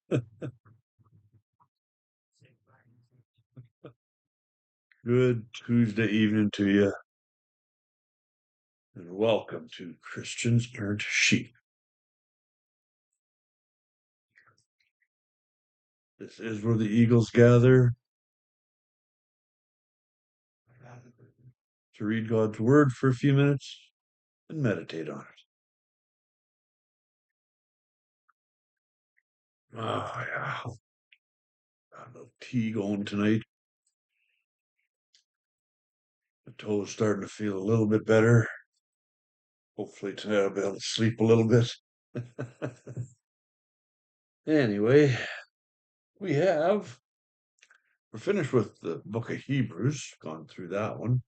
Good Tuesday evening to you, and welcome to Christians Aren't Sheep. This is where the eagles gather to read God's Word for a few minutes and meditate on it. Yeah. Got a little tea going tonight. The toe's starting to feel a little bit better. Hopefully tonight I'll be able to sleep a little bit. Anyway, we're finished with the book of Hebrews, gone through that one.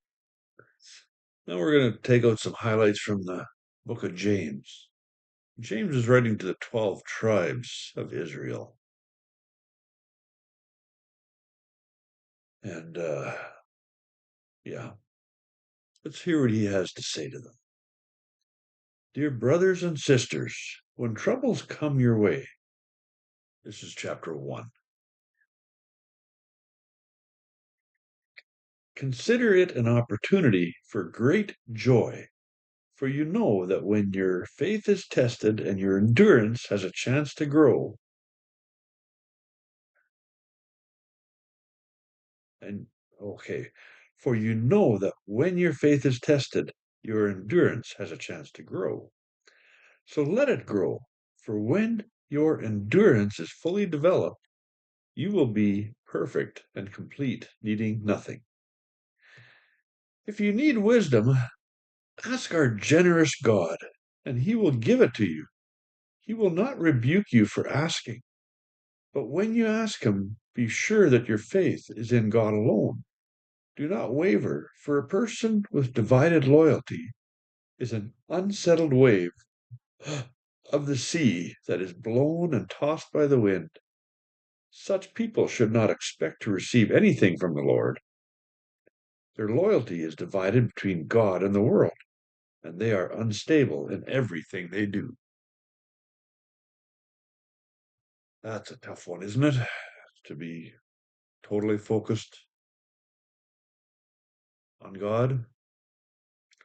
Now we're going to take out some highlights from the book of James. James is writing to the 12 tribes of Israel. And, let's hear what he has to say to them. Dear brothers and sisters, when troubles come your way, this is chapter 1. Consider it an opportunity for great joy, for you know that when your faith is tested and your endurance has a chance to grow, for you know that when your faith is tested, your endurance has a chance to grow. So let it grow, for when your endurance is fully developed, you will be perfect and complete, needing nothing. If you need wisdom, ask our generous God, and he will give it to you. He will not rebuke you for asking. But when you ask him, be sure that your faith is in God alone. Do not waver, for a person with divided loyalty is an unsettled wave of the sea that is blown and tossed by the wind. Such people should not expect to receive anything from the Lord. Their loyalty is divided between God and the world, and they are unstable in everything they do. That's a tough one, isn't it? To be totally focused on God.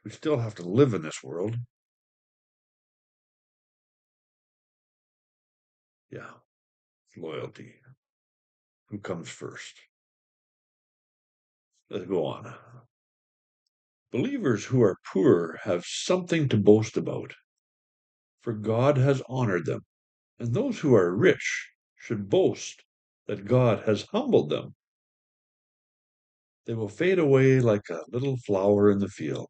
We still have to live in this world. Yeah, loyalty. Who comes first? Let's go on. Believers who are poor have something to boast about, for God has honored them, and those who are rich should boast that God has humbled them. They will fade away like a little flower in the field.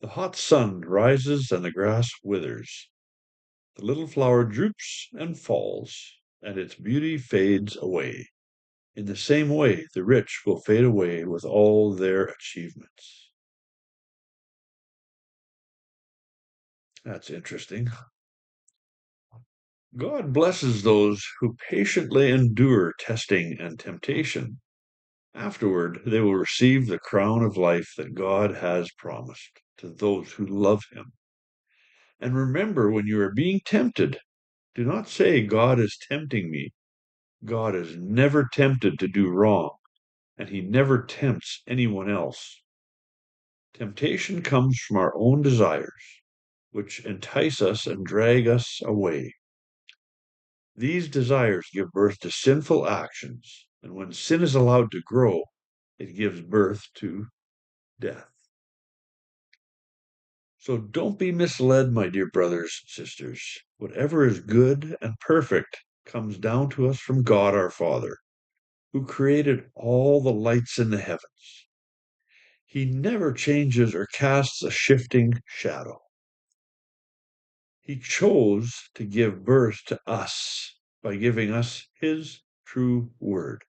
The hot sun rises and the grass withers. The little flower droops and falls, and its beauty fades away. In the same way, the rich will fade away with all their achievements. That's interesting. God blesses those who patiently endure testing and temptation. Afterward, they will receive the crown of life that God has promised to those who love him. And remember, when you are being tempted, do not say, God is tempting me. God is never tempted to do wrong, and he never tempts anyone else. Temptation comes from our own desires, which entice us and drag us away. These desires give birth to sinful actions, and when sin is allowed to grow, it gives birth to death. So don't be misled, my dear brothers and sisters. Whatever is good and perfect comes down to us from God our Father, who created all the lights in the heavens. He never changes or casts a shifting shadow. He chose to give birth to us by giving us his true word.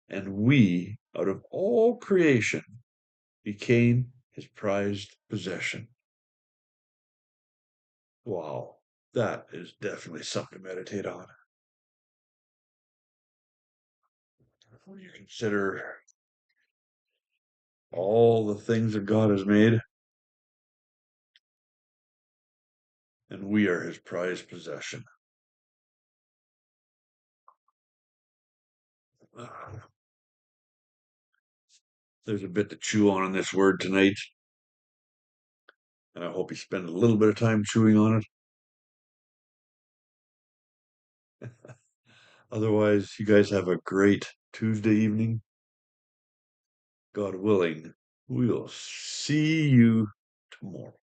And we, out of all creation, became his prized possession. Wow, that is definitely something to meditate on. When you consider all the things that God has made, and we are his prized possession. There's a bit to chew on in this word tonight, and I hope you spend a little bit of time chewing on it. Otherwise, you guys have a great Tuesday evening. God willing, we'll see you tomorrow.